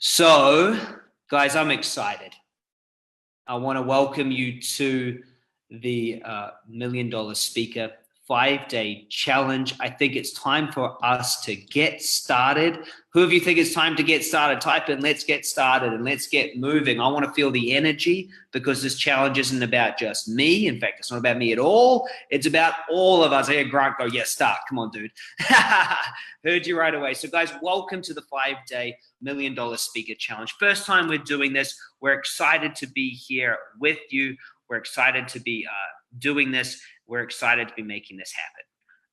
So, guys, I'm excited. I want to welcome you to the Million Dollar Speaker 5-day challenge. I think it's time for us to get started. Who of you think it's time to get started? Type in, let's get started and let's get moving. I want to feel the energy because this challenge isn't about just me. In fact, it's not about me at all. It's about all of us. I hear Grant go, yeah, start. Come on, dude. Heard you right away. So guys, welcome to the 5-day Million Dollar Speaker Challenge. First time we're doing this. We're excited to be here with you. We're excited to be doing this. We're excited to be making this happen.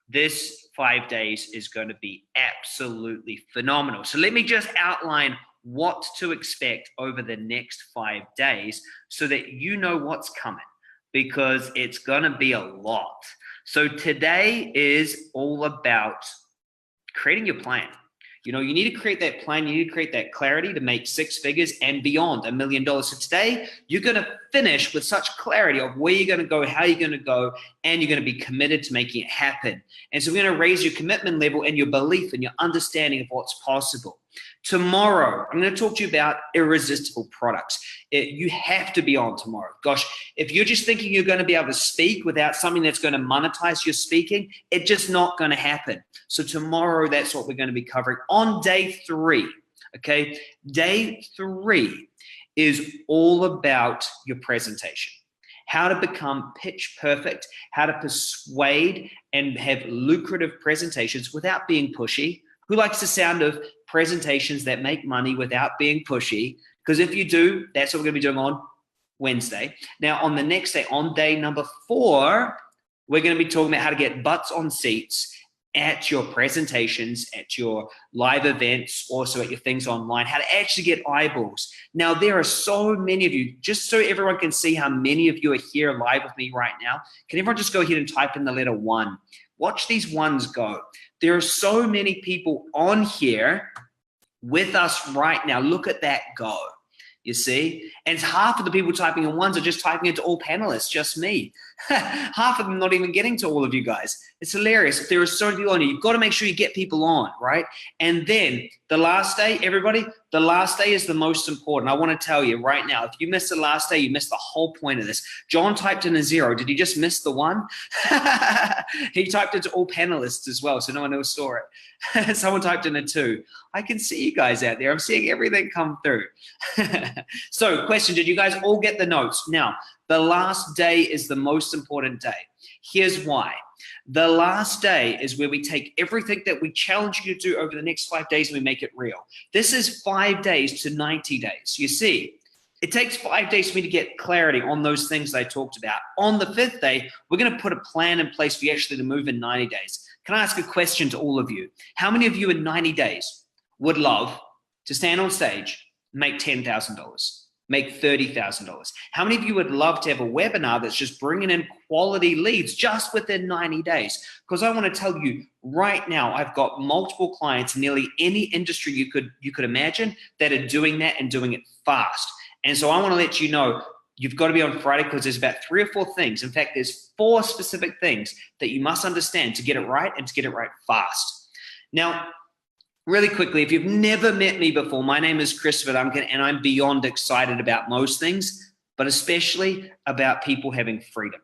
This 5 days is going to be absolutely phenomenal. So let me just outline what to expect over the next 5 days so that you know what's coming, because it's going to be a lot. So today is all about creating your plan. You know, you need to create that plan. You need to create that clarity to make 6 figures and beyond $1 million. So today, you're going to finish with such clarity of where you're going to go, how you're going to go, and you're going to be committed to making it happen. And so we're going to raise your commitment level and your belief and your understanding of what's possible. Tomorrow, I'm going to talk to you about irresistible products. You have to be on tomorrow. Gosh, if you're just thinking you're going to be able to speak without something that's going to monetize your speaking, it's just not going to happen. So tomorrow, that's what we're going to be covering on day 3. Okay, day 3 is all about your presentation. How to become pitch perfect, how to persuade and have lucrative presentations without being pushy. Who likes the sound of presentations that make money without being pushy? Because if you do, that's what we're going to be doing on Wednesday. Now, on the next day, on day number 4, we're going to be talking about how to get butts on seats at your presentations, at your live events, also at your things online, how to actually get eyeballs. Now, there are so many of you, just so everyone can see how many of you are here live with me right now, can everyone just go ahead and type in the letter 1? Watch these ones go. There are so many people on here with us right now. Look at that go. You see? And half of the people typing in 1s are just typing into all panelists, just me. Half of them not even getting to all of you guys. It's hilarious. There are so many people on here. You've got to make sure you get people on, right? And then the last day, everybody, the last day is the most important. I want to tell you right now, if you miss the last day, you missed the whole point of this. John typed in a 0. Did he just miss the 1? He typed into all panelists as well, so no one else saw it. Someone typed in a 2. I can see you guys out there. I'm seeing everything come through. So, question, did you guys all get the notes? Now, the last day is the most important day. Here's why. The last day is where we take everything that we challenge you to do over the next 5 days and we make it real. This is 5 days to 90 days. You see, it takes 5 days for me to get clarity on those things I talked about. On the 5th day, we're going to put a plan in place for you actually to move in 90 days. Can I ask a question to all of you? How many of you in 90 days would love to stand on stage, make $10,000? Make $30,000. How many of you would love to have a webinar that's just bringing in quality leads just within 90 days? Because I want to tell you right now, I've got multiple clients in nearly any industry you could imagine that are doing that and doing it fast. And so I want to let you know, you've got to be on Friday because there's about 3 or 4 things. In fact, there's 4 specific things that you must understand to get it right and to get it right fast. Now, really quickly, if you've never met me before, my name is Christopher and I'm beyond excited about most things, but especially about people having freedom.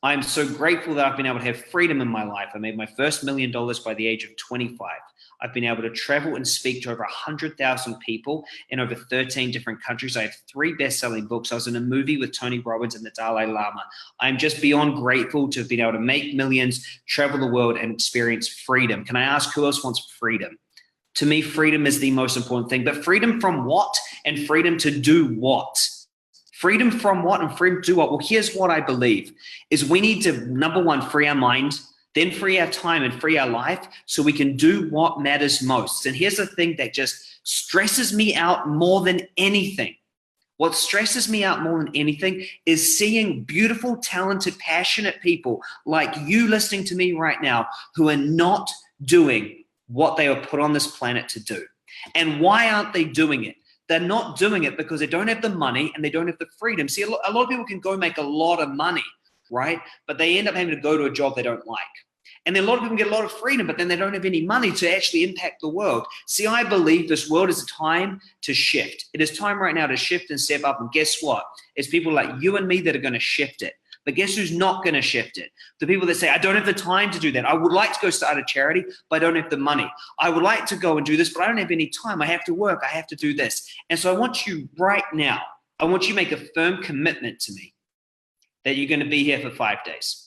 I'm so grateful that I've been able to have freedom in my life. I made my first $1 million by the age of 25. I've been able to travel and speak to over 100,000 people in over 13 different countries. I have 3 best-selling books. I was in a movie with Tony Robbins and the Dalai Lama. I'm just beyond grateful to have been able to make millions, travel the world, and experience freedom. Can I ask who else wants freedom? To me, freedom is the most important thing. But freedom from what and freedom to do what? Freedom from what and freedom to do what? Well, here's what I believe is we need to, number 1, free our mind, then free our time and free our life so we can do what matters most. And here's the thing that just stresses me out more than anything. What stresses me out more than anything is seeing beautiful, talented, passionate people like you listening to me right now who are not doing what they were put on this planet to do. And why aren't they doing it? They're not doing it because they don't have the money and they don't have the freedom. See, a lot of people can go make a lot of money, right? But they end up having to go to a job they don't like. And then a lot of people get a lot of freedom, but then they don't have any money to actually impact the world. See, I believe this world is a time to shift. It is time right now to shift and step up. And guess what? It's people like you and me that are going to shift it. But guess who's not going to shift it? The people that say, I don't have the time to do that. I would like to go start a charity, but I don't have the money. I would like to go and do this, but I don't have any time. I have to work. I have to do this. And so I want you right now, I want you to make a firm commitment to me that you're going to be here for 5 days.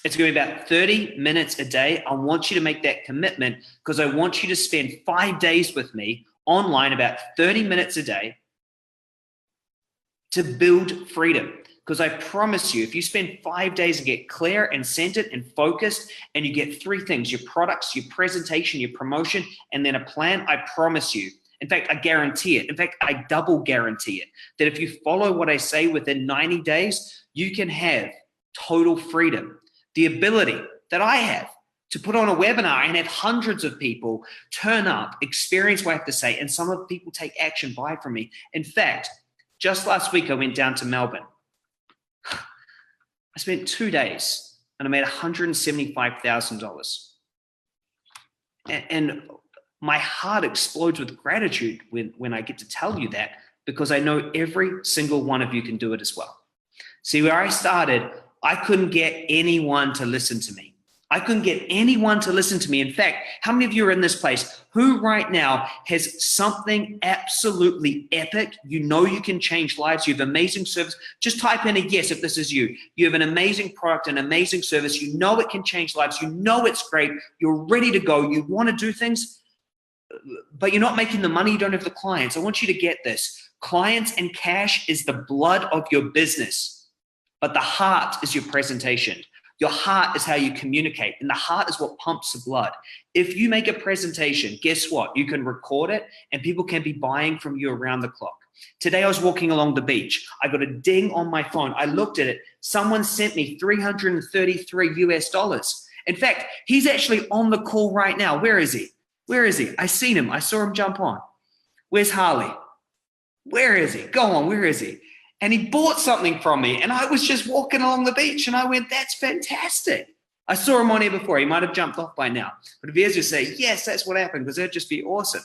It's going to be about 30 minutes a day. I want you to make that commitment because I want you to spend 5 days with me online, about 30 minutes a day, to build freedom. Because I promise you, if you spend 5 days and get clear and centered and focused, and you get 3 things, your products, your presentation, your promotion, and then a plan, I promise you, in fact, I guarantee it. In fact, I double guarantee it, that if you follow what I say within 90 days, you can have total freedom. The ability that I have to put on a webinar and have hundreds of people turn up, experience what I have to say, and some of the people take action, buy from me. In fact, just last week, I went down to Melbourne. I spent 2 days and I made $175,000. And my heart explodes with gratitude when I get to tell you that, because I know every single one of you can do it as well. See, where I started, I couldn't get anyone to listen to me. I couldn't get anyone to listen to me. In fact, how many of you are in this place who right now has something absolutely epic? You know you can change lives. You have amazing service. Just type in a yes if this is you. You have an amazing product, an amazing service. You know it can change lives. You know it's great. You're ready to go. You want to do things, but you're not making the money. You don't have the clients. I want you to get this. Clients and cash is the blood of your business, but the heart is your presentation. Your heart is how you communicate, and the heart is what pumps the blood. If you make a presentation, guess what? You can record it, and people can be buying from you around the clock. Today, I was walking along the beach. I got a ding on my phone. I looked at it. Someone sent me $333 US. In fact, he's actually on the call right now. Where is he? Where is he? I seen him. I saw him jump on. Where's Harley? Where is he? Go on. Where is he? And he bought something from me, and I was just walking along the beach, and I went, that's fantastic. I saw him on here before. He might have jumped off by now. But if he has to say, yes, that's what happened, because that'd just be awesome.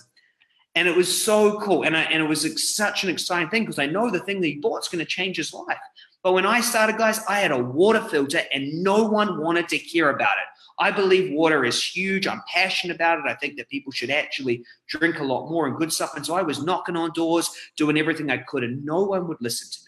And it was so cool. And it was such an exciting thing, because I know the thing that he bought is going to change his life. But when I started, guys, I had a water filter, and no one wanted to hear about it. I believe water is huge. I'm passionate about it. I think that people should actually drink a lot more and good stuff. And so I was knocking on doors, doing everything I could, and no one would listen to me.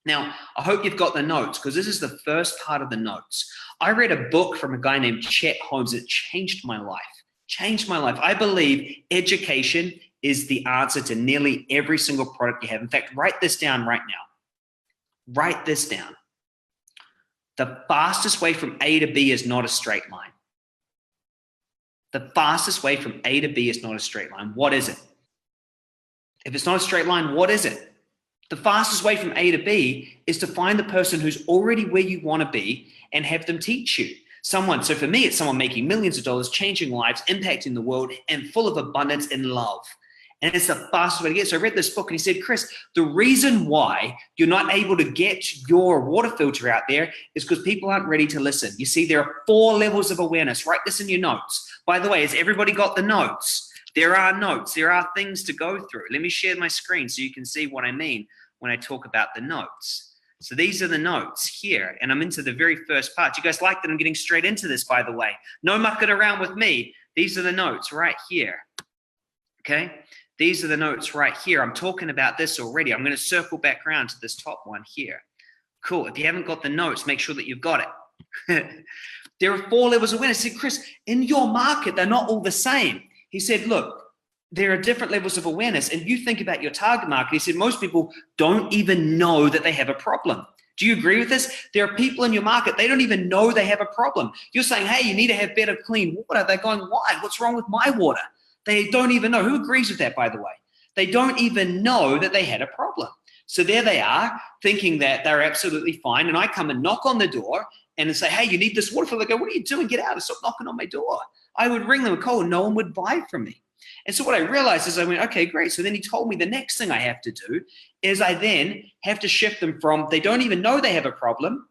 Now, I hope you've got the notes, because this is the first part of the notes. I read a book from a guy named Chet Holmes that changed my life. Changed my life. I believe education is the answer to nearly every single product you have. In fact, write this down right now. Write this down. The fastest way from A to B is not a straight line. The fastest way from A to B is not a straight line. What is it? If it's not a straight line, what is it? The fastest way from A to B is to find the person who's already where you want to be and have them teach you. So for me, it's someone making millions of dollars, changing lives, impacting the world, and full of abundance and love. And it's the fastest way to get. So I read this book, and he said, Chris, the reason why you're not able to get your water filter out there is because people aren't ready to listen. You see, there are 4 levels of awareness. Write this in your notes. By the way, has everybody got the notes? There are notes. There are things to go through. Let me share my screen so you can see what I mean when I talk about the notes. So these are the notes here, and I'm into the very first part. You guys like that I'm getting straight into this, by the way. No mucking around with me. These are the notes right here, okay? These are the notes right here. I'm talking about this already. I'm going to circle back around to this top one here. Cool. If you haven't got the notes, make sure that you've got it. There are 4 levels of awareness. I said, Chris, in your market, they're not all the same. He said, look, there are different levels of awareness, and you think about your target market. He said, most people don't even know that they have a problem. Do you agree with this? There are people in your market, they don't even know they have a problem. You're saying, hey, you need to have better clean water. They're going, why? What's wrong with my water? They don't even know. Who agrees with that, by the way? They don't even know that they had a problem. So there they are, thinking that they're absolutely fine. And I come and knock on the door and say, hey, you need this water filter. They go, what are you doing? Get out and stop knocking on my door. I would ring them a call and no one would buy from me. And so what I realized is I went, okay, great. So then he told me the next thing I have to do is I then have to shift them from they don't even know they have a problem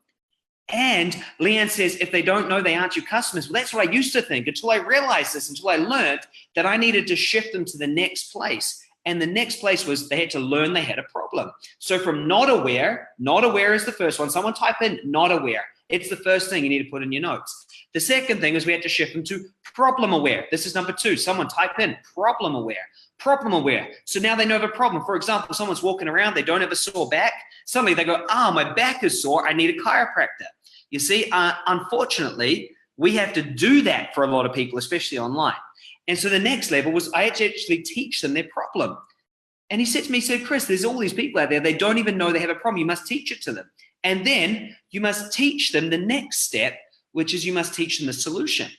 And Leanne says, if they don't know, they aren't your customers. Well, that's what I used to think until I realized this, until I learned that I needed to shift them to the next place. And the next place was they had to learn they had a problem. So from not aware is the first one. Someone type in not aware. It's the first thing you need to put in your notes. The second thing is we had to shift them to problem aware. This is number 2. Someone type in problem aware. Problem aware. So now they know the problem. For example, someone's walking around, they don't have a sore back. Suddenly they go, my back is sore. I need a chiropractor. You see, unfortunately, we have to do that for a lot of people, especially online. And so the next level was I had to actually teach them their problem. And he said to me, Chris, there's all these people out there, they don't even know they have a problem. You must teach it to them. And then you must teach them the next step, which is you must teach them the solution.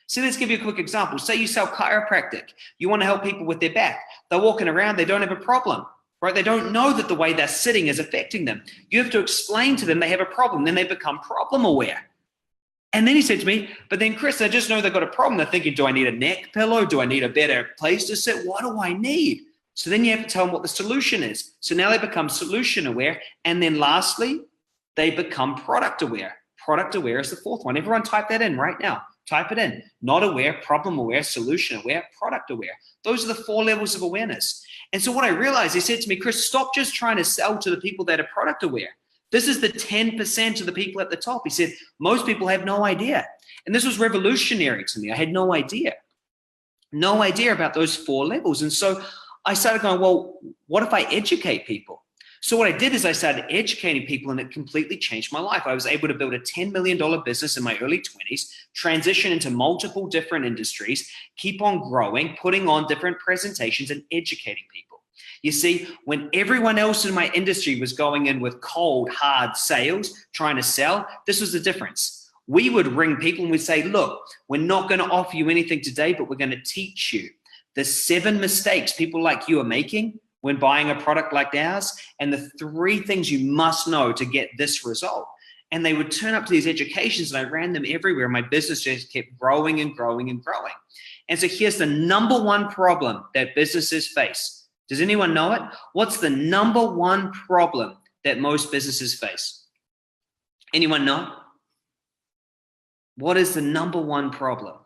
So let's give you a quick example. Say you sell chiropractic. You want to help people with their back. They're walking around, they don't have a problem, right? They don't know that the way they're sitting is affecting them. You have to explain to them they have a problem. Then they become problem aware. And then he said to me, but then Chris, I just know they've got a problem. They're thinking, do I need a neck pillow? Do I need a better place to sit? What do I need? So then you have to tell them what the solution is. So now they become solution aware. And then lastly, they become product aware. Product aware is the fourth one. Everyone type that in right now. Type it in. Not aware, problem aware, solution aware, product aware. Those are the 4 levels of awareness. And so what I realized, he said to me, Chris, stop just trying to sell to the people that are product aware. This is the 10% of the people at the top. He said, most people have no idea. And this was revolutionary to me. I had no idea about those 4 levels. And so I started going, well, what if I educate people? So what I did is I started educating people, and it completely changed my life. I was able to build a $10 million business in my early 20s, transition into multiple different industries, keep on growing, putting on different presentations and educating people. You see, when everyone else in my industry was going in with cold, hard sales, trying to sell, this was the difference. We would ring people and we'd say, look, we're not going to offer you anything today, but we're going to teach you the 7 mistakes people like you are making when buying a product like ours, and the 3 things you must know to get this result. And they would turn up to these educations, and I ran them everywhere. My business just kept growing and growing and growing. And so here's the number 1 problem that businesses face. Does anyone know it? What's the number 1 problem that most businesses face? Anyone know? What is the number 1 problem?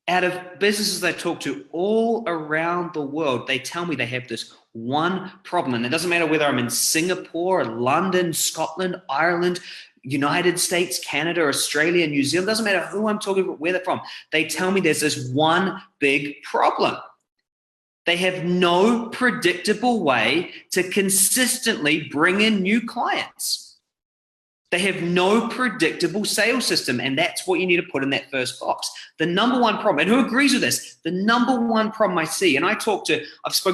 Out of businesses I talk to all around the world, they tell me they have this 1 problem. And it doesn't matter whether I'm in Singapore, London, Scotland, Ireland, United States, Canada, Australia, New Zealand. It doesn't matter who I'm talking about, where they're from. They tell me there's this 1 big problem. They have no predictable way to consistently bring in new clients. They have no predictable sales system, and that's what you need to put in that first box. The number 1 problem, and who agrees with this? The number 1 problem I see, and I've spoken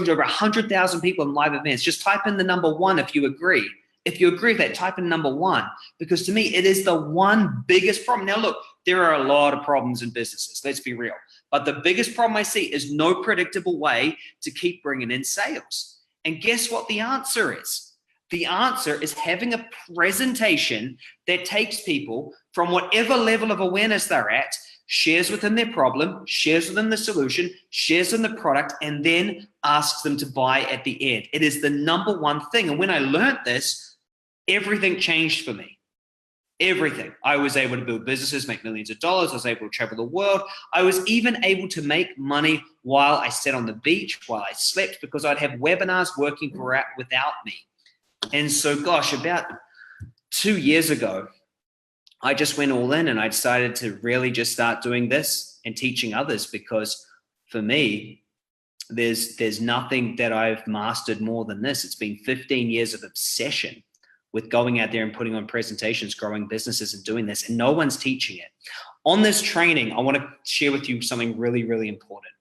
to over 100,000 people in live events. Just type in the number 1 if you agree. If you agree with that, type in number 1, because to me, it is the 1 biggest problem. Now, look, there are a lot of problems in businesses. Let's be real. But the biggest problem I see is no predictable way to keep bringing in sales. And guess what the answer is? The answer is having a presentation that takes people from whatever level of awareness they're at, shares with them their problem, shares with them the solution, shares them the product, and then asks them to buy at the end. It is the number 1 thing. And when I learned this, everything changed for me. Everything. I was able to build businesses, make millions of dollars. I was able to travel the world. I was even able to make money while I sat on the beach, while I slept, because I'd have webinars working without me. And so, gosh, about 2 years ago, I just went all in, and I decided to really just start doing this and teaching others, because for me, there's nothing that I've mastered more than this. It's been 15 years of obsession with going out there and putting on presentations, growing businesses and doing this, and no one's teaching it. On this training, I want to share with you something really, really important.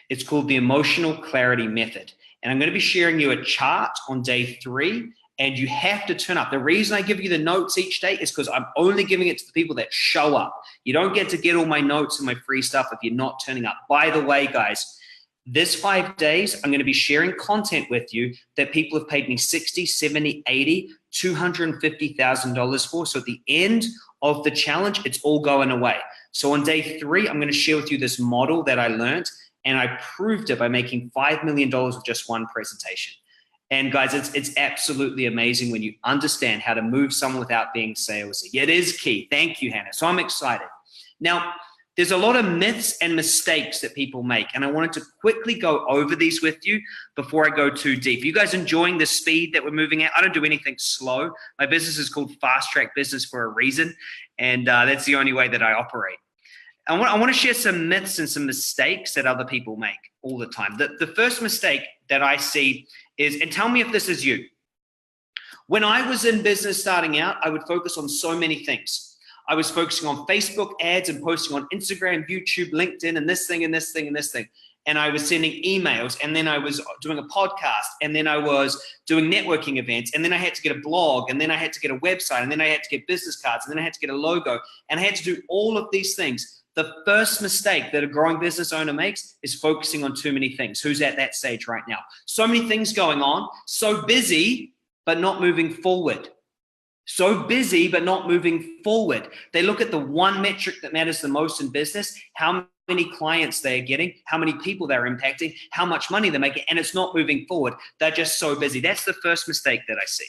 It's called the Emotional Clarity Method. And I'm going to be sharing you a chart on day 3. And you have to turn up. The reason I give you the notes each day is because I'm only giving it to the people that show up. You don't get to get all my notes and my free stuff if you're not turning up. By the way, guys, this 5 days, I'm going to be sharing content with you that people have paid me $60, $70, $80, $250,000 for. So at the end of the challenge, it's all going away. So on day 3, I'm going to share with you this model that I learned, and I proved it by making $5 million with just 1 presentation. And guys, it's absolutely amazing when you understand how to move someone without being salesy. It is key. Thank you, Hannah. So I'm excited. Now, there's a lot of myths and mistakes that people make, and I wanted to quickly go over these with you before I go too deep. You guys enjoying the speed that we're moving at? I don't do anything slow. My business is called Fast Track Business for a reason, and that's the only way that I operate. I want to share some myths and some mistakes that other people make all the time. The first mistake that I see is, and tell me if this is you. When I was in business starting out, I would focus on so many things. I was focusing on Facebook ads and posting on Instagram, YouTube, LinkedIn, and this thing, and this thing, and this thing. And I was sending emails, and then I was doing a podcast, and then I was doing networking events, and then I had to get a blog, and then I had to get a website, and then I had to get business cards, and then I had to get a logo, and I had to do all of these things. The first mistake that a growing business owner makes is focusing on too many things. Who's at that stage right now? So many things going on, so busy, but not moving forward. So busy, but not moving forward. They look at the one metric that matters the most in business, how many clients they're getting, how many people they're impacting, how much money they're making, and it's not moving forward. They're just so busy. That's the first mistake that I see.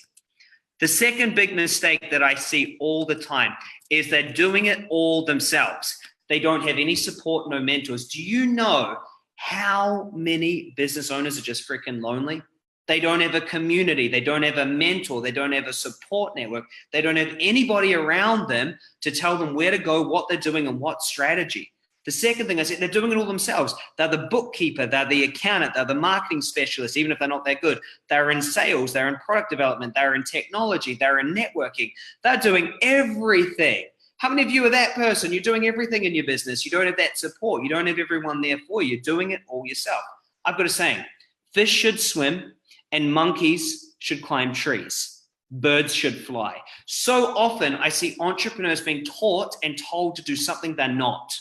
The second big mistake that I see all the time is they're doing it all themselves. They don't have any support, no mentors. Do you know how many business owners are just freaking lonely? They don't have a community. They don't have a mentor. They don't have a support network. They don't have anybody around them to tell them where to go, what they're doing, and what strategy. The second thing I said, they're doing it all themselves. They're the bookkeeper. They're the accountant. They're the marketing specialist, even if they're not that good. They're in sales. They're in product development. They're in technology. They're in networking. They're doing everything. How many of you are that person? You're doing everything in your business. You don't have that support. You don't have everyone there for you. You're doing it all yourself. I've got a saying, fish should swim and monkeys should climb trees. Birds should fly. So often I see entrepreneurs being taught and told to do something they're not.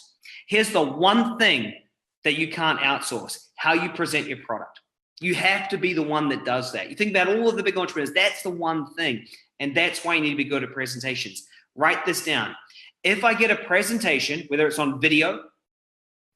Here's the one thing that you can't outsource, how you present your product. You have to be the one that does that. You think about all of the big entrepreneurs, that's the one thing. And that's why you need to be good at presentations. Write this down. If I get a presentation, whether it's on video,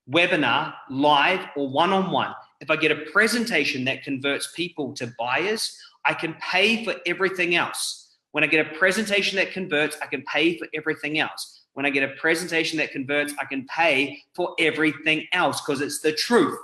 webinar, live, or one-on-one, if I get a presentation that converts people to buyers, I can pay for everything else. When I get a presentation that converts, I can pay for everything else. When I get a presentation that converts, I can pay for everything else because it's the truth.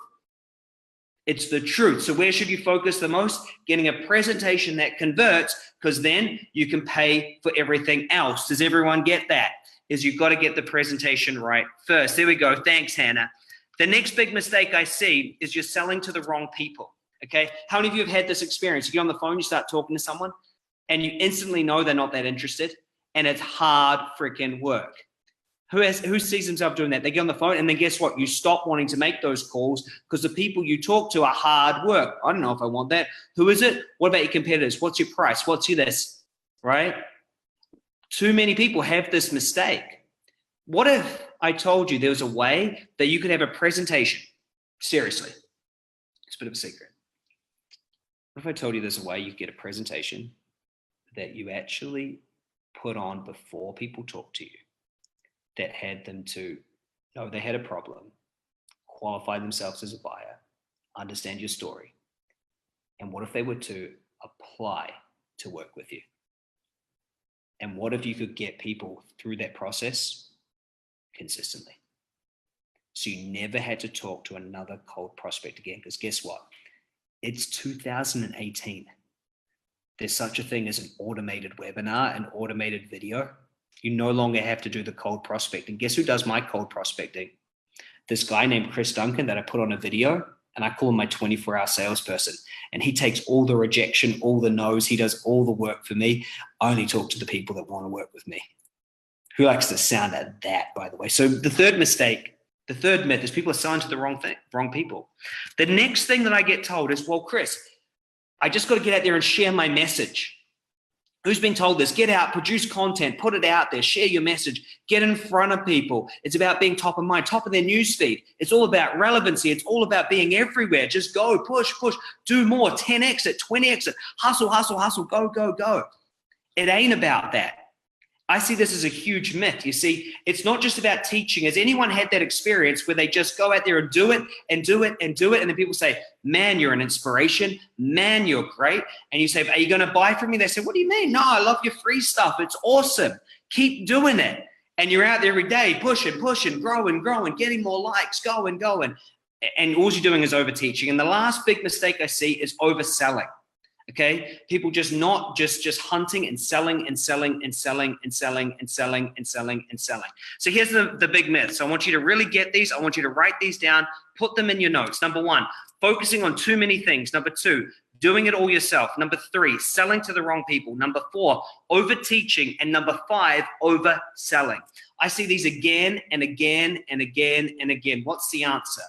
It's the truth. So where should you focus the most? Getting a presentation that converts, because then you can pay for everything else. Does everyone get that? Is you've got to get the presentation right first. There we go. Thanks, Hannah. The next big mistake I see is you're selling to the wrong people, okay? How many of you have had this experience? You get on the phone, you start talking to someone, and you instantly know they're not that interested, and it's hard freaking work. Who sees themselves doing that? They get on the phone, and then guess what? You stop wanting to make those calls because the people you talk to are hard work. I don't know if I want that. Who is it? What about your competitors? What's your price? What's your this, right? Too many people have this mistake. What if I told you there was a way that you could have a presentation? Seriously, it's a bit of a secret. What if I told you there's a way you could get a presentation that you actually put on before people talk to you that had them to know they had a problem, qualify themselves as a buyer, understand your story, and what if they were to apply to work with you? And what if you could get people through that process consistently? So you never had to talk to another cold prospect again, because guess what? It's 2018. There's such a thing as an automated webinar, an automated video. You no longer have to do the cold prospecting. Guess who does my cold prospecting? This guy named Chris Duncan that I put on a video, and I call him my 24-hour salesperson. And he takes all the rejection, all the no's. He does all the work for me. I only talk to the people that want to work with me. Who likes the sound of that, by the way? So the third mistake, the third myth is people are selling to the wrong people. The next thing that I get told is, well, Chris, I just got to get out there and share my message. Who's been told this? Get out, produce content, put it out there, share your message, get in front of people. It's about being top of mind, top of their newsfeed. It's all about relevancy. It's all about being everywhere. Just go, push, do more, 10x it, 20x it, hustle, go. It ain't about that. I see this as a huge myth. You see, it's not just about teaching. Has anyone had that experience where they just go out there and do it and do it and do it? And then people say, man, you're an inspiration. Man, you're great. And you say, are you going to buy from me? They say, what do you mean? No, I love your free stuff. It's awesome. Keep doing it. And you're out there every day pushing, growing, getting more likes, going. And all you're doing is over teaching. And the last big mistake I see is overselling. Okay, people just not just hunting and selling and selling and selling and selling and selling and selling and selling. So here's the big myths. I want you to really get these. I want you to write these down, put them in your notes. Number one, focusing on too many things. Number two, doing it all yourself. Number three, selling to the wrong people. Number four, over teaching. And number five, overselling. I see these again and again and again and again. What's the answer?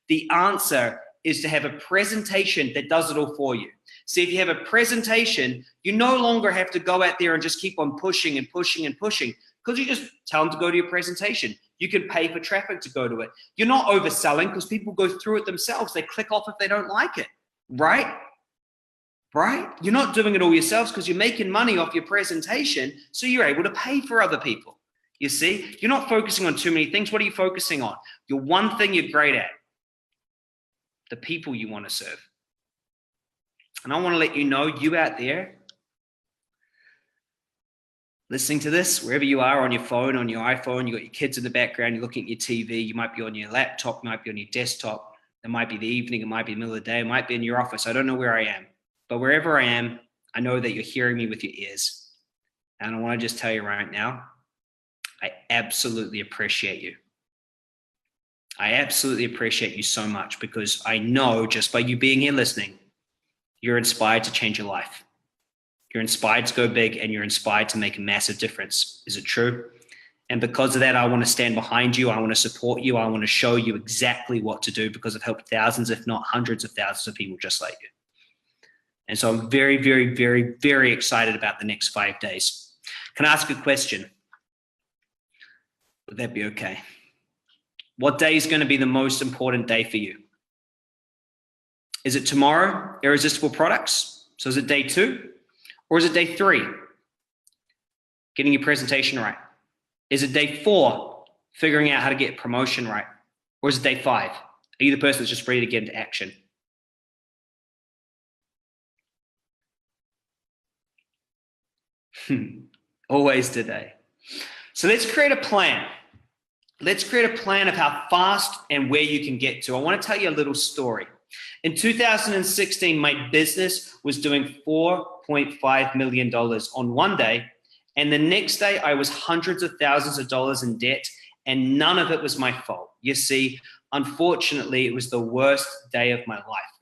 The answer is to have a presentation that does it all for you. See, if you have a presentation, you no longer have to go out there and just keep on pushing and pushing and pushing, because you just tell them to go to your presentation. You can pay for traffic to go to it. You're not overselling because people go through it themselves. They click off if they don't like it, right? Right? You're not doing it all yourselves because you're making money off your presentation, so you're able to pay for other people. You see, you're not focusing on too many things. What are you focusing on? Your one thing you're great at, the people you want to serve. And I want to let you know, you out there listening to this, wherever you are, on your phone, on your iPhone, you got your kids in the background, you're looking at your TV, you might be on your laptop, you might be on your desktop, it might be the evening, it might be the middle of the day, it might be in your office. I don't know where I am, but wherever I am, I know that you're hearing me with your ears. And I want to just tell you right now, I absolutely appreciate you. I absolutely appreciate you so much, because I know just by you being here listening, you're inspired to change your life. You're inspired to go big, and you're inspired to make a massive difference. Is it true? And because of that, I want to stand behind you. I want to support you. I want to show you exactly what to do, because I've helped thousands, if not hundreds of thousands of people just like you. And so I'm very, very, very, very excited about the next 5 days. Can I ask a question? Would that be okay? What day is going to be the most important day for you? Is it tomorrow, irresistible products? So is it day 2? Or is it day 3? Getting your presentation right. Is it day 4? Figuring out how to get promotion right. Or is it day 5? Are you the person that's just ready to get into action? Always today. So let's create a plan. Let's create a plan of how fast and where you can get to. I want to tell you a little story. In 2016, my business was doing $4.5 million on one day. And the next day I was hundreds of thousands of dollars in debt, and none of it was my fault. You see, unfortunately, it was the worst day of my life.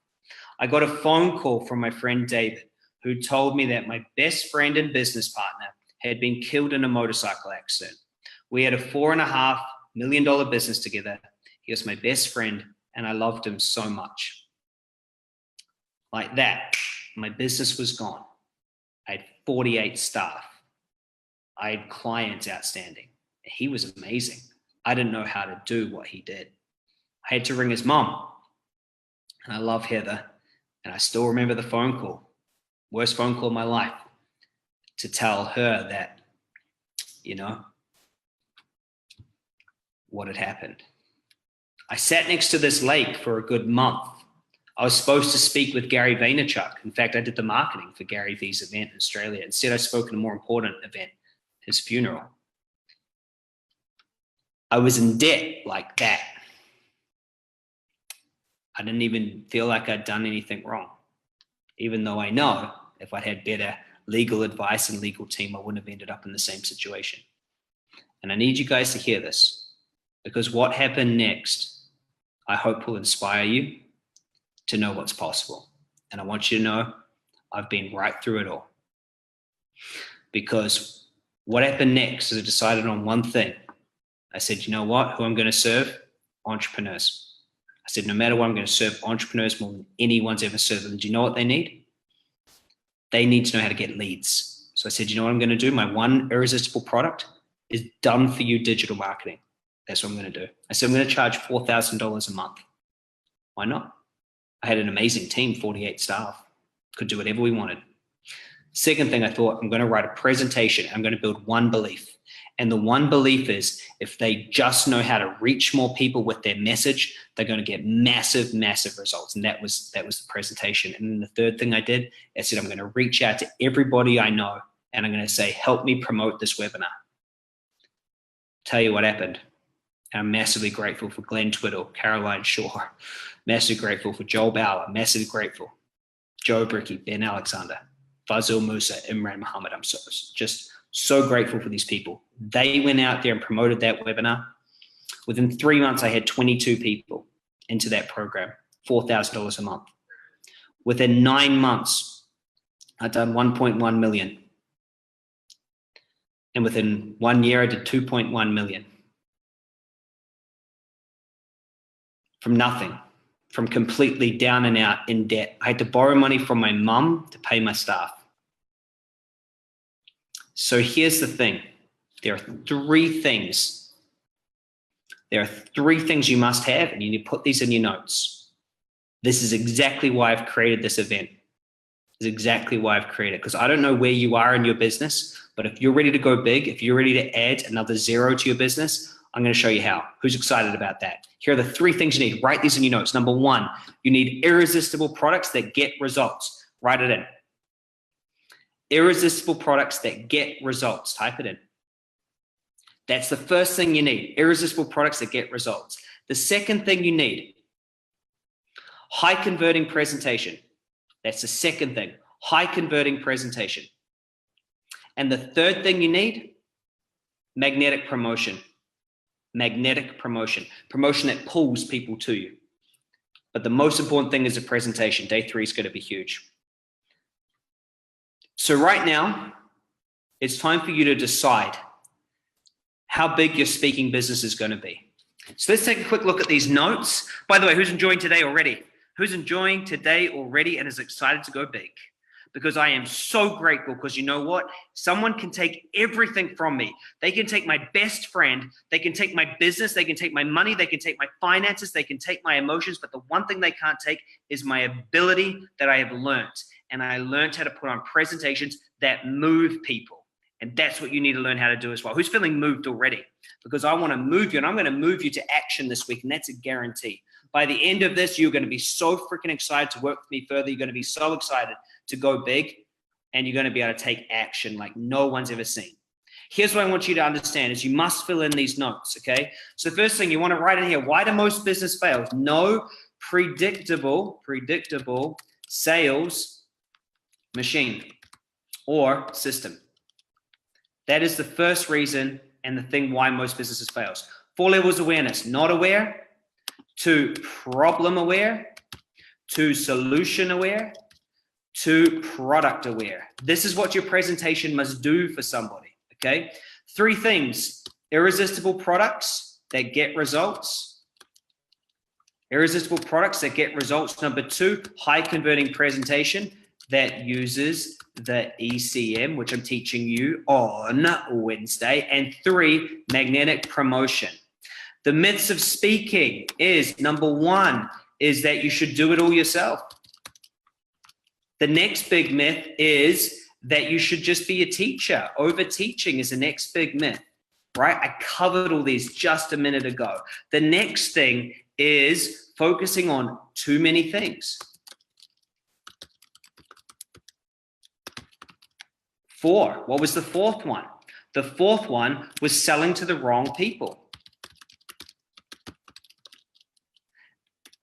I got a phone call from my friend David, who told me that my best friend and business partner had been killed in a motorcycle accident. We had a $4.5 million business together. He was my best friend, and I loved him so much. Like that, my business was gone. I had 48 staff. I had clients outstanding. He was amazing. I didn't know how to do what he did. I had to ring his mom. And I love Heather. And I still remember the phone call. Worst phone call of my life. To tell her that, you know, what had happened. I sat next to this lake for a good month. I was supposed to speak with Gary Vaynerchuk. In fact, I did the marketing for Gary V's event in Australia. Instead, I spoke at a more important event, his funeral. I was in debt like that. I didn't even feel like I'd done anything wrong, even though I know if I'd had better legal advice and legal team, I wouldn't have ended up in the same situation. And I need you guys to hear this, because what happened next, I hope will inspire you to know what's possible. And I want you to know I've been right through it all. Because what happened next is I decided on one thing. I said, you know what, who I'm going to serve? Entrepreneurs. I said, no matter what, I'm going to serve entrepreneurs more than anyone's ever served them. Do you know what they need? They need to know how to get leads. So I said, you know what I'm going to do? My one irresistible product is done for you digital marketing. That's what I'm going to do. I said, I'm going to charge $4,000 a month. Why not? I had an amazing team, 48 staff, could do whatever we wanted. Second thing, I thought, I'm going to write a presentation. I'm going to build one belief. And the one belief is if they just know how to reach more people with their message, they're going to get massive, massive results. And that was the presentation. And then the third thing I did, I said, I'm going to reach out to everybody I know and I'm going to say, help me promote this webinar. Tell you what happened. I'm massively grateful for Glenn Twiddle, Caroline Shaw, massively grateful for Joel Bauer, massively grateful, Joe Bricky, Ben Alexander, Fazil Musa, Imran Muhammad. I'm just so grateful for these people. They went out there and promoted that webinar. Within 3 months, I had 22 people into that program, $4,000 a month. Within 9 months, I'd done 1.1 million. And within 1 year, I did 2.1 million. From nothing, from completely down and out in debt. I had to borrow money from my mum to pay my staff. So here's the thing. There are three things. There are three things you must have, and you need to put these in your notes. This is exactly why I've created this event. This is exactly why I've created it, because I don't know where you are in your business, but if you're ready to go big, if you're ready to add another zero to your business, I'm going to show you how. Who's excited about that? Here are the three things you need. Write these in your notes. Number one, you need irresistible products that get results. Write it in. Irresistible products that get results. Type it in. That's the first thing you need. Irresistible products that get results. The second thing you need, high converting presentation. That's the second thing. High converting presentation. And the third thing you need, magnetic promotion. Magnetic promotion. Promotion that pulls people to you. But the most important thing is the presentation. Day 3 is going to be huge. So right now, it's time for you to decide how big your speaking business is going to be. So let's take a quick look at these notes. By the way, who's enjoying today already? Who's enjoying today already and is excited to go big? Because I am so grateful, because you know what? Someone can take everything from me. They can take my best friend. They can take my business. They can take my money. They can take my finances. They can take my emotions. But the one thing they can't take is my ability that I have learned. And I learned how to put on presentations that move people. And that's what you need to learn how to do as well. Who's feeling moved already? Because I want to move you, and I'm going to move you to action this week, and that's a guarantee. By the end of this, you're going to be so freaking excited to work with me further. You're going to be so excited to go big, and you're going to be able to take action like no one's ever seen. Here's what I want you to understand is you must fill in these notes, okay? So the first thing you want to write in here, why do most business fail? No predictable sales machine or system. That is the first reason and the thing why most businesses fails. 4 levels of awareness: not aware, to problem aware, to solution aware, to product aware. This is what your presentation must do for somebody, okay? 3 things: irresistible products that get results. Irresistible products that get results. Number 2, high converting presentation that uses the ECM, which I'm teaching you on Wednesday. And 3, magnetic promotion. The myths of speaking is, number 1, is that you should do it all yourself. The next big myth is that you should just be a teacher. Over teaching is the next big myth, right? I covered all these just a minute ago. The next thing is focusing on too many things. 4, what was the 4th one? The 4th one was selling to the wrong people.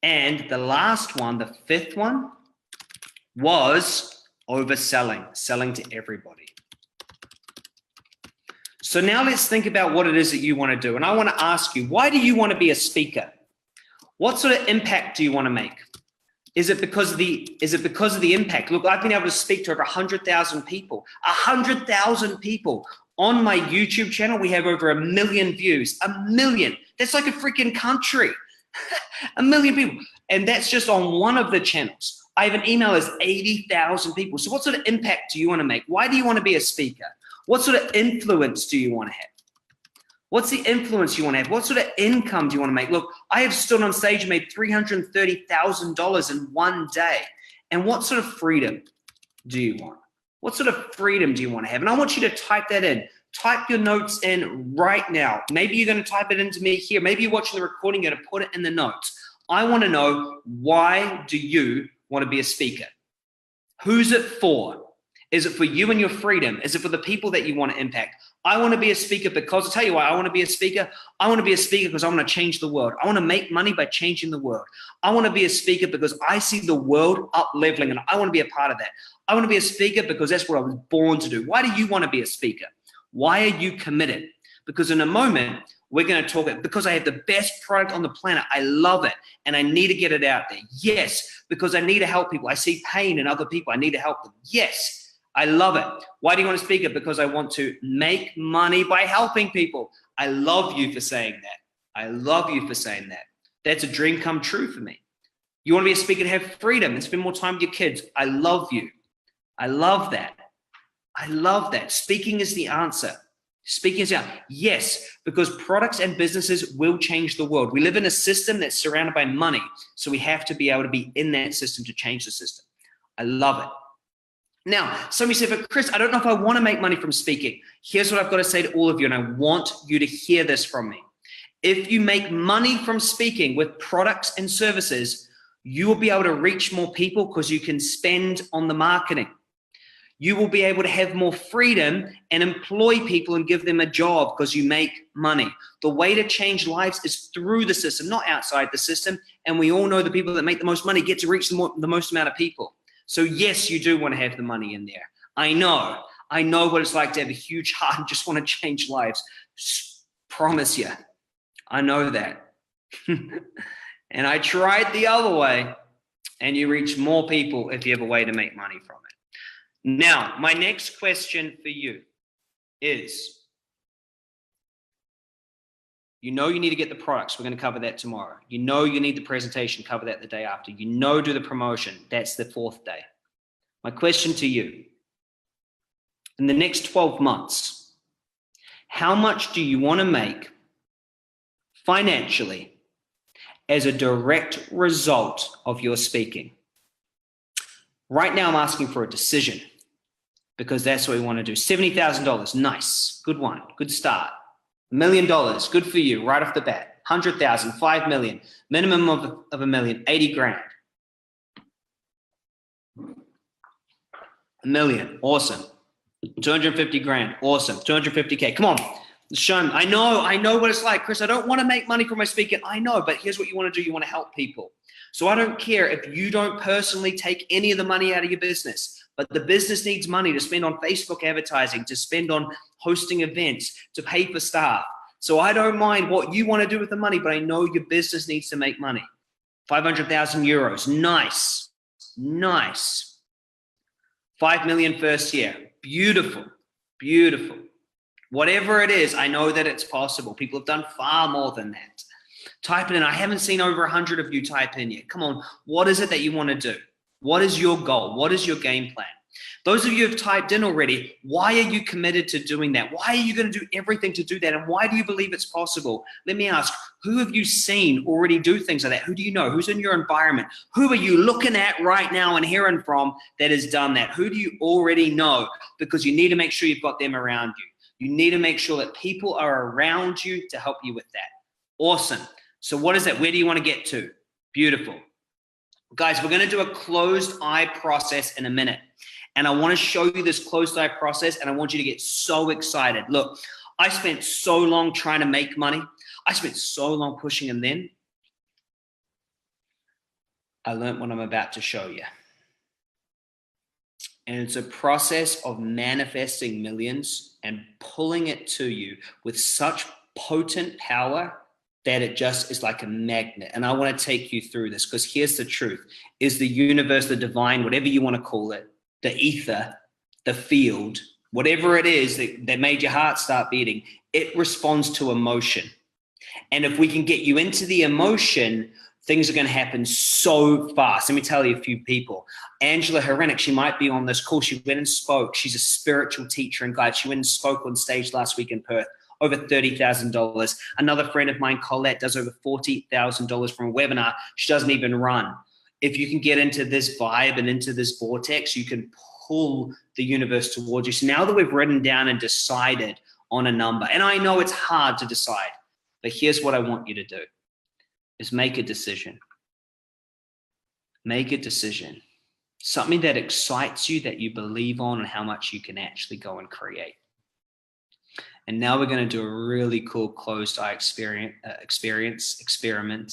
And the last one, the 5th one, was overselling, selling to everybody. So now let's think about what it is that you want to do. And I want to ask you, why do you want to be a speaker? What sort of impact do you want to make? Is it because of the impact? Look, I've been able to speak to over 100,000 people. 100,000 people. On my YouTube channel, we have over 1 million views. 1 million. That's like a freaking country. 1 million people. And that's just on one of the channels. I have an email list, 80,000 people. So what sort of impact do you want to make? Why do you want to be a speaker? What sort of influence do you want to have? What's the influence you want to have? What sort of income do you want to make? Look, I have stood on stage and made $330,000 in one day. And what sort of freedom do you want? What sort of freedom do you want to have? And I want you to type that in. Type your notes in right now. Maybe you're going to type it into me here. Maybe you're watching the recording, you're going to put it in the notes. I want to know, why do you want to be a speaker? Who's it for? Is it for you and your freedom? Is it for the people that you want to impact? I want to be a speaker because, I'll tell you why I want to be a speaker. I want to be a speaker because I want to change the world. I want to make money by changing the world. I want to be a speaker because I see the world up leveling and I want to be a part of that. I want to be a speaker because that's what I was born to do. Why do you want to be a speaker? Why are you committed? Because in a moment, we're going to talk it because I have the best product on the planet. I love it and I need to get it out there. Yes, because I need to help people. I see pain in other people. I need to help them. Yes. I love it. Why do you want to speak it? Because I want to make money by helping people. I love you for saying that. I love you for saying that. That's a dream come true for me. You want to be a speaker and have freedom and spend more time with your kids. I love you. I love that. I love that. Speaking is the answer. Speaking is the answer. Yes, because products and businesses will change the world. We live in a system that's surrounded by money. So we have to be able to be in that system to change the system. I love it. Now, somebody said, but Chris, I don't know if I want to make money from speaking. Here's what I've got to say to all of you, and I want you to hear this from me. If you make money from speaking with products and services, you will be able to reach more people because you can spend on the marketing. You will be able to have more freedom and employ people and give them a job because you make money. The way to change lives is through the system, not outside the system. And we all know the people that make the most money get to reach the most amount of people. So yes, you do want to have the money in there. I know what it's like to have a huge heart and just want to change lives. Promise you, I know that. And I tried the other way, and you reach more people if you have a way to make money from it. Now, my next question for you is, you know you need to get the products. We're going to cover that tomorrow. You know you need the presentation. Cover that the day after. You know do the promotion. That's the fourth day. My question to you, in the next 12 months, how much do you want to make financially as a direct result of your speaking? Right now, I'm asking for a decision because that's what we want to do. $70,000. Nice. Good one. Good start. $1 million, good for you, right off the bat. 100,000, 5 million, minimum of $1 million, 80 grand. $1 million, awesome. 250 grand, awesome. 250K, come on, show them. I know what it's like. Chris, I don't want to make money from my speaking. I know, but here's what you want to do. You want to help people. So I don't care if you don't personally take any of the money out of your business, but the business needs money to spend on Facebook advertising, to spend on hosting events, to pay for staff. So I don't mind what you want to do with the money, but I know your business needs to make money. 500,000 euros. Nice. Nice. 5 million first year. Beautiful. Beautiful. Whatever it is, I know that it's possible. People have done far more than that. Type it in. I haven't seen over 100 of you type in yet. Come on. What is it that you want to do? What is your goal? What is your game plan? Those of you who have typed in already, why are you committed to doing that? Why are you going to do everything to do that? And why do you believe it's possible? Let me ask, who have you seen already do things like that? Who do you know? Who's in your environment? Who are you looking at right now and hearing from that has done that? Who do you already know? Because you need to make sure you've got them around you. You need to make sure that people are around you to help you with that. Awesome. So what is that? Where do you want to get to? Beautiful. Guys, we're going to do a closed eye process in a minute. And I want to show you this closed eye process, and I want you to get so excited. Look, I spent so long trying to make money. I spent so long pushing, and then I learned what I'm about to show you. And it's a process of manifesting millions and pulling it to you with such potent power that it just is like a magnet. And I want to take you through this because here's the truth. Is the universe, the divine, whatever you want to call it, the ether, the field, whatever it is that made your heart start beating, it responds to emotion. And if we can get you into the emotion, things are going to happen so fast. Let me tell you a few people. Angela Herenick, she might be on this call. She went and spoke. She's a spiritual teacher and guide. She went and spoke on stage last week in Perth. Over $30,000. Another friend of mine, Colette, does over $40,000 from a webinar. She doesn't even run. If you can get into this vibe and into this vortex, you can pull the universe towards you. So now that we've written down and decided on a number, and I know it's hard to decide, but here's what I want you to do, is make a decision. Make a decision. Something that excites you, that you believe on, and how much you can actually go and create. And now we're going to do a really cool closed eye experiment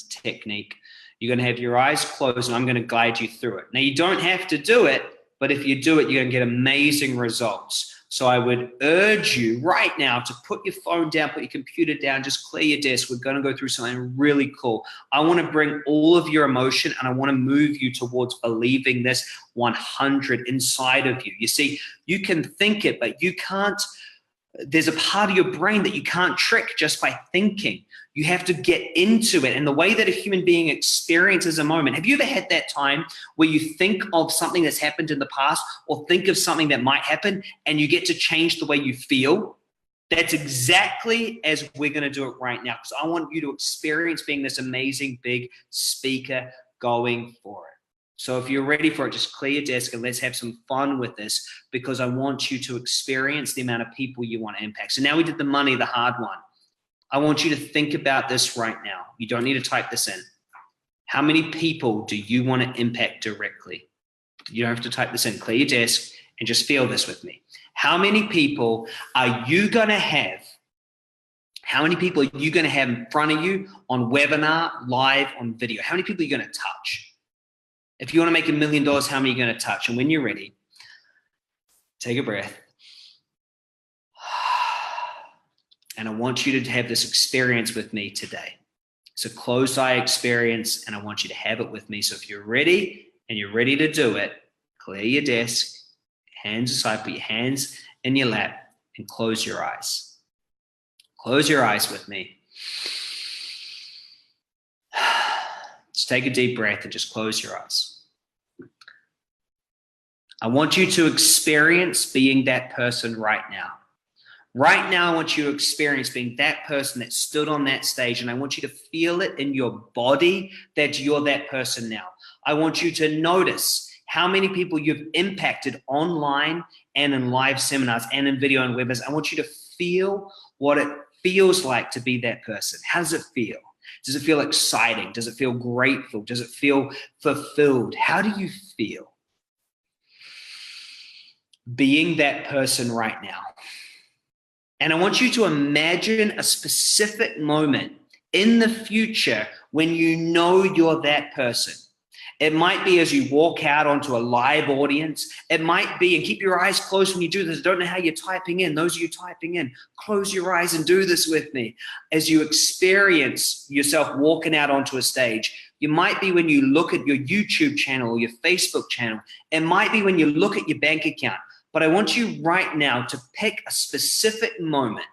technique. You're going to have your eyes closed and I'm going to guide you through it. Now you don't have to do it, but if you do it, you're going to get amazing results. So I would urge you right now to put your phone down, put your computer down, just clear your desk. We're going to go through something really cool. I want to bring all of your emotion and I want to move you towards believing this 100 inside of you. You see, you can think it, but you can't. There's a part of your brain that you can't trick just by thinking. You have to get into it. And the way that a human being experiences a moment, have you ever had that time where you think of something that's happened in the past or think of something that might happen and you get to change the way you feel? That's exactly as we're going to do it right now, because I want you to experience being this amazing big speaker going for it. So if you're ready for it, just clear your desk and let's have some fun with this, because I want you to experience the amount of people you want to impact. So now we did the money, the hard one. I want you to think about this right now. You don't need to type this in. How many people do you want to impact directly? You don't have to type this in. Clear your desk and just feel this with me. How many people are you going to have? How many people are you going to have in front of you on webinar, live, on video? How many people are you going to touch? If you want to make $1 million, how many are you going to touch? And when you're ready, take a breath. And I want you to have this experience with me today. It's a closed eye experience, and I want you to have it with me. So if you're ready and you're ready to do it, clear your desk, hands aside, put your hands in your lap, and close your eyes. Close your eyes with me. Just take a deep breath and just close your eyes. I want you to experience being that person right now. Right now, I want you to experience being that person that stood on that stage, and I want you to feel it in your body that you're that person now. I want you to notice how many people you've impacted online and in live seminars and in video and webinars. I want you to feel what it feels like to be that person. How does it feel? Does it feel exciting? Does it feel grateful? Does it feel fulfilled? How do you feel being that person right now? And I want you to imagine a specific moment in the future when you know you're that person. It might be as you walk out onto a live audience. It might be, and keep your eyes closed when you do this. I don't know how you're typing in. Those of you typing in, close your eyes and do this with me. As you experience yourself walking out onto a stage, you might be when you look at your YouTube channel or your Facebook channel. It might be when you look at your bank account. But I want you right now to pick a specific moment,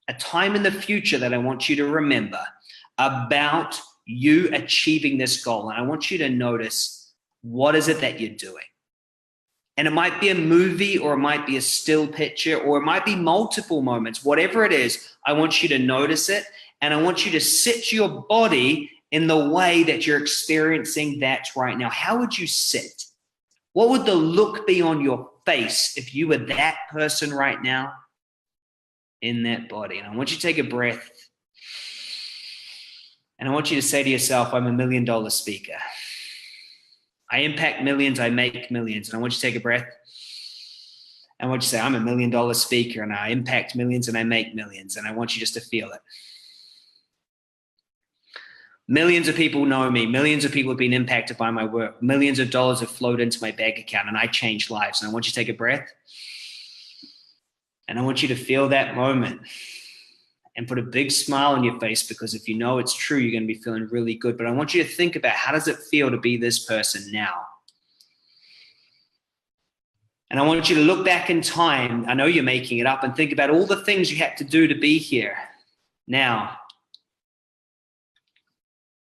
a time in the future that I want you to remember about you achieving this goal. And I want you to notice, what is it that you're doing? And it might be a movie, or it might be a still picture, or it might be multiple moments. Whatever it is, I want you to notice it. And I want you to sit your body in the way that you're experiencing that right now. How would you sit? What would the look be on your face if you were that person right now in that body? And I want you to take a breath. And I want you to say to yourself, I'm $1 million speaker. I impact millions, I make millions. And I want you to take a breath. And I want you to say, I'm $1 million speaker and I impact millions and I make millions. And I want you just to feel it. Millions of people know me. Millions of people have been impacted by my work. Millions of dollars have flowed into my bank account and I changed lives. And I want you to take a breath. And I want you to feel that moment and put a big smile on your face, because if you know it's true, you're going to be feeling really good. But I want you to think about, how does it feel to be this person now? And I want you to look back in time. I know you're making it up, and think about all the things you had to do to be here now.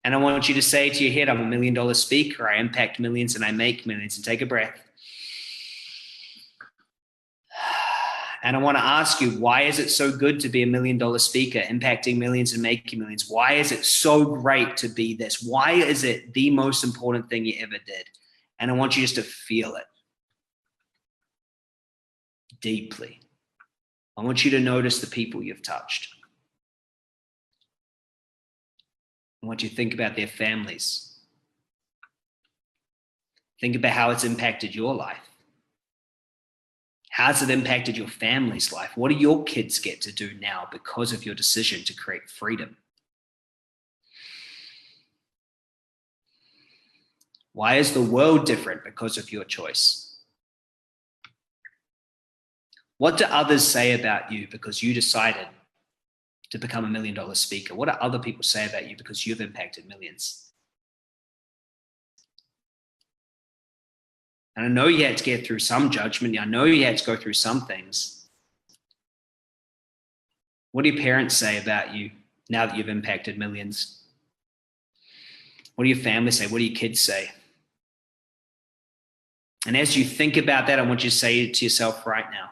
And I want you to say to your head, I'm $1 million speaker, I impact millions and I make millions. And take a breath. And I want to ask you, why is it so good to be $1 million speaker, impacting millions and making millions? Why is it so great to be this? Why is it the most important thing you ever did? And I want you just to feel it. deeply. I want you to notice the people you've touched. I want you to think about their families. Think about how it's impacted your life. How's it impacted your family's life? What do your kids get to do now because of your decision to create freedom? Why is the world different because of your choice? What do others say about you because you decided to become $1 million speaker? What do other people say about you because you've impacted millions? And I know you had to get through some judgment. I know you had to go through some things. What do your parents say about you now that you've impacted millions? What do your family say? What do your kids say? And as you think about that, I want you to say it to yourself right now.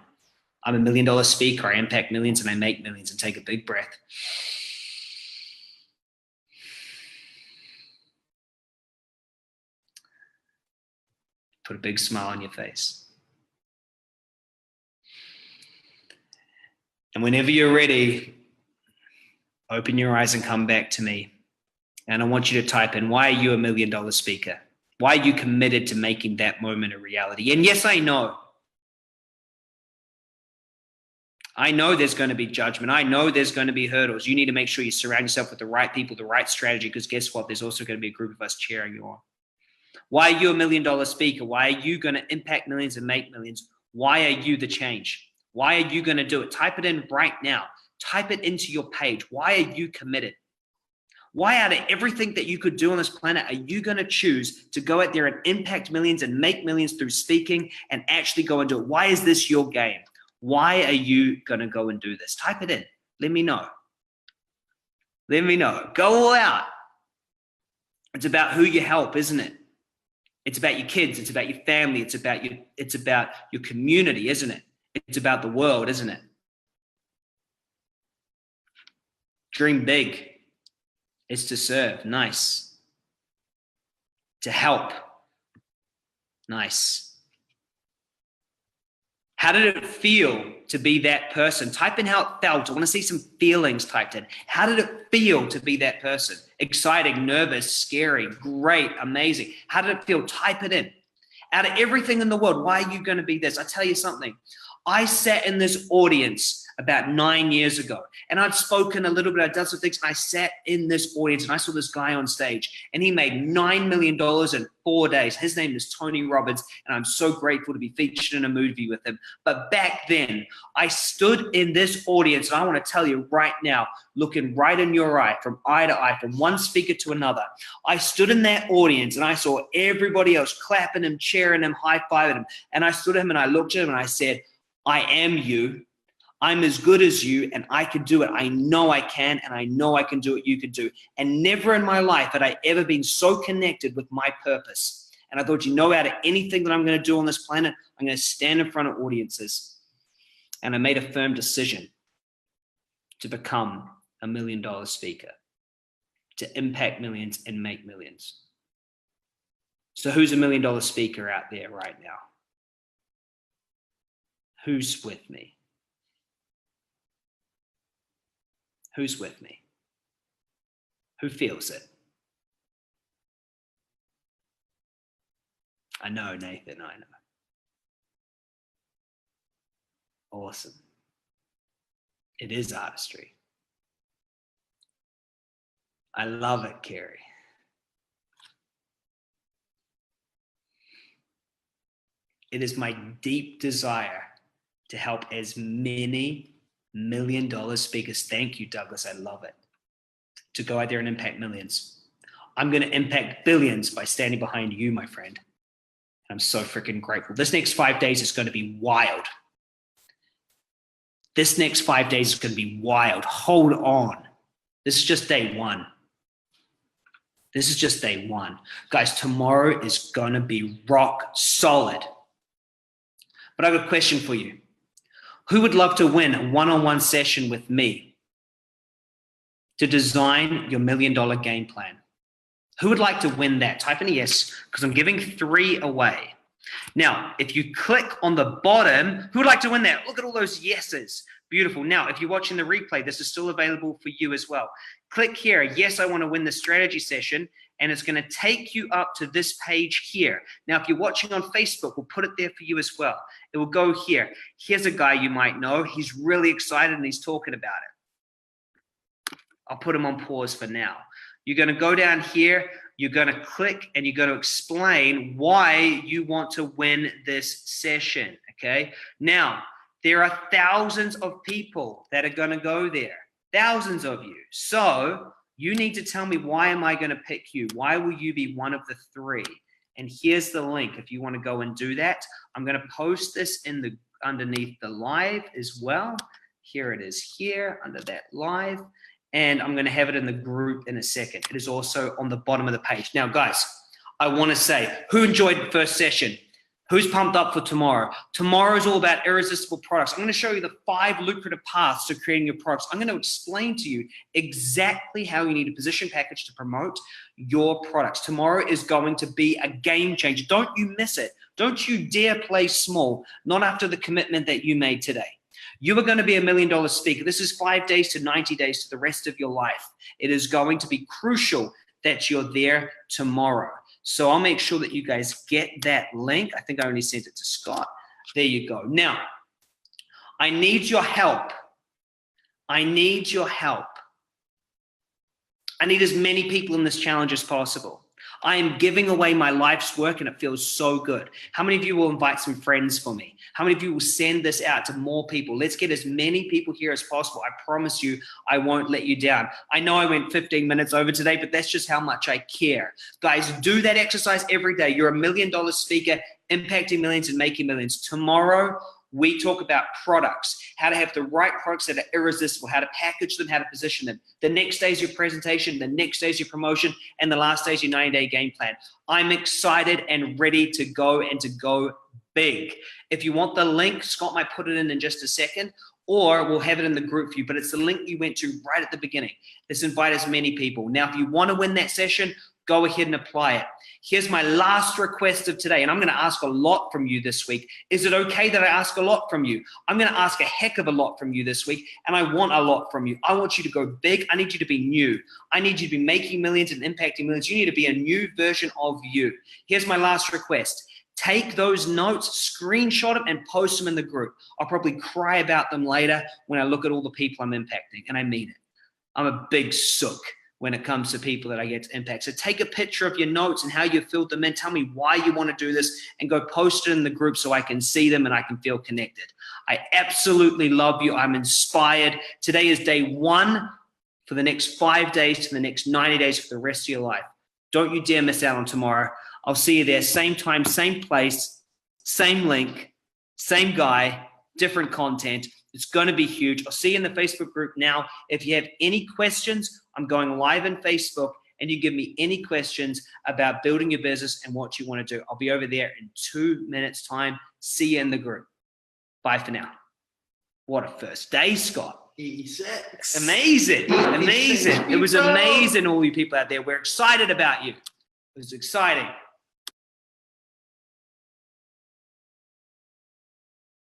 I'm $1 million speaker. I impact millions and I make millions. And take a big breath. Put a big smile on your face. And whenever you're ready, open your eyes and come back to me. And I want you to type in, why are you $1 million speaker? Why are you committed to making that moment a reality? And yes, I know there's going to be judgment. I know there's going to be hurdles. You need to make sure you surround yourself with the right people, the right strategy, because guess what? There's also going to be a group of us cheering you on. Why are you $1 million speaker? Why are you going to impact millions and make millions? Why are you the change? Why are you going to do it? Type it in right now. Type it into your page. Why are you committed? Why out of everything that you could do on this planet are you going to choose to go out there and impact millions and make millions through speaking and actually go and do it? Why is this your game? Why are you going to go and do this? Type it in. Let me know. Let me know. Go all out. It's about who you help, isn't it? It's about your kids. It's about your family. It's about your community, isn't it? It's about the world, isn't it? Dream big. It's to serve. Nice. To help. Nice. How did it feel to be that person? Type in how it felt. I want to see some feelings typed in. How did it feel to be that person? Exciting, nervous, scary, great, amazing. How did it feel? Type it in. Out of everything in the world, why are you going to be this? I tell you something. I sat in this audience about 9 years ago, and I'd spoken a little bit, I'd done some things, and I sat in this audience, and I saw this guy on stage, and he made $9 million in 4 days. His name is Tony Robbins, and I'm so grateful to be featured in a movie with him. But back then, I stood in this audience, and I want to tell you right now, looking right in your eye, from one speaker to another, I stood in that audience, and I saw everybody else clapping him, cheering him, high-fiving him, and I stood at him, and I looked at him, and I said, I am you. I'm as good as you, and I can do it. I know I can, and I know I can do what you can do. And never in my life had I ever been so connected with my purpose. And I thought, out of anything that I'm going to do on this planet, I'm going to stand in front of audiences. And I made a firm decision to become $1 million speaker, to impact millions and make millions. So who's $1 million speaker out there right now? Who's with me? Who's with me? Who feels it? I know, Nathan, I know. Awesome. It is artistry. I love it, Carrie. It is my deep desire to help as many $1 million speakers. Thank you, Douglas. I love it. To go out there and impact millions. I'm going to impact billions by standing behind you, my friend. I'm so freaking grateful. This next 5 days is going to be wild. This next 5 days is going to be wild. Hold on. This is just day one. This is just day one. Guys, tomorrow is going to be rock solid. But I have a question for you. Who would love to win a one-on-one session with me to design your $1 million game plan? Who would like to win that? Type in yes, because I'm giving 3 away. Now, if you click on the bottom, who would like to win that? Look at all those yeses. Beautiful. Now, if you're watching the replay, this is still available for you as well. Click here. Yes, I want to win the strategy session. And it's going to take you up to this page here. Now, if you're watching on Facebook, we'll put it there for you as well. It will go here. Here's a guy you might know. He's really excited and he's talking about it. I'll put him on pause for now. You're going to go down here. You're going to click and you're going to explain why you want to win this session, okay? Now, there are thousands of people that are going to go there, thousands of you. So you need to tell me, why am I going to pick you? Why will you be one of the 3? And here's the link if you want to go and do that. I'm going to post this in the underneath the live as well. Here it is here under that live. And I'm going to have it in the group in a second. It is also on the bottom of the page. Now, guys, I want to say, who enjoyed the first session? Who's pumped up for tomorrow? Tomorrow is all about irresistible products. I'm going to show you the 5 lucrative paths to creating your products. I'm going to explain to you exactly how you need a position package to promote your products. Tomorrow is going to be a game changer. Don't you miss it. Don't you dare play small, not after the commitment that you made today. You are going to be $1 million speaker. This is 5 days to 90 days to the rest of your life. It is going to be crucial that you're there tomorrow. So I'll make sure that you guys get that link. I think I only sent it to Scott. There you go. Now, I need your help. I need your help. I need as many people in this challenge as possible. I am giving away my life's work and it feels so good. How many of you will invite some friends for me? How many of you will send this out to more people? Let's get as many people here as possible. I promise you, I won't let you down. I know I went 15 minutes over today, but that's just how much I care. Guys, do that exercise every day. You're $1 million speaker, impacting millions and making millions. Tomorrow, we talk about products, how to have the right products that are irresistible, how to package them, how to position them. The next day is your presentation, the next day is your promotion, and the last day is your 90-day game plan. I'm excited and ready to go and to go big. If you want the link, Scott might put it in just a second, or we'll have it in the group for you, but it's the link you went to right at the beginning. Let's invite as many people. Now, if you want to win that session, go ahead and apply it. Here's my last request of today, and I'm going to ask a lot from you this week. Is it okay that I ask a lot from you? I'm going to ask a heck of a lot from you this week, and I want a lot from you. I want you to go big. I need you to be new. I need you to be making millions and impacting millions. You need to be a new version of you. Here's my last request. Take those notes, screenshot them, and post them in the group. I'll probably cry about them later when I look at all the people I'm impacting, and I mean it. I'm a big sook when it comes to people that I get to impact. So take a picture of your notes and how you filled them in. Tell me why you want to do this and go post it in the group so I can see them and I can feel connected. I absolutely love you. I'm inspired. Today is day 1 for the next 5 days to the next 90 days for the rest of your life. Don't you dare miss out on tomorrow. I'll see you there. Same time, same place, same link, same guy, different content. It's going to be huge. I'll see you in the Facebook group now. If you have any questions, I'm going live in Facebook, and you give me any questions about building your business and what you want to do. I'll be over there in 2 minutes' time. See you in the group. Bye for now. What a first day, Scott. 86. Amazing. Amazing. It was amazing, all you people out there. We're excited about you. It was exciting.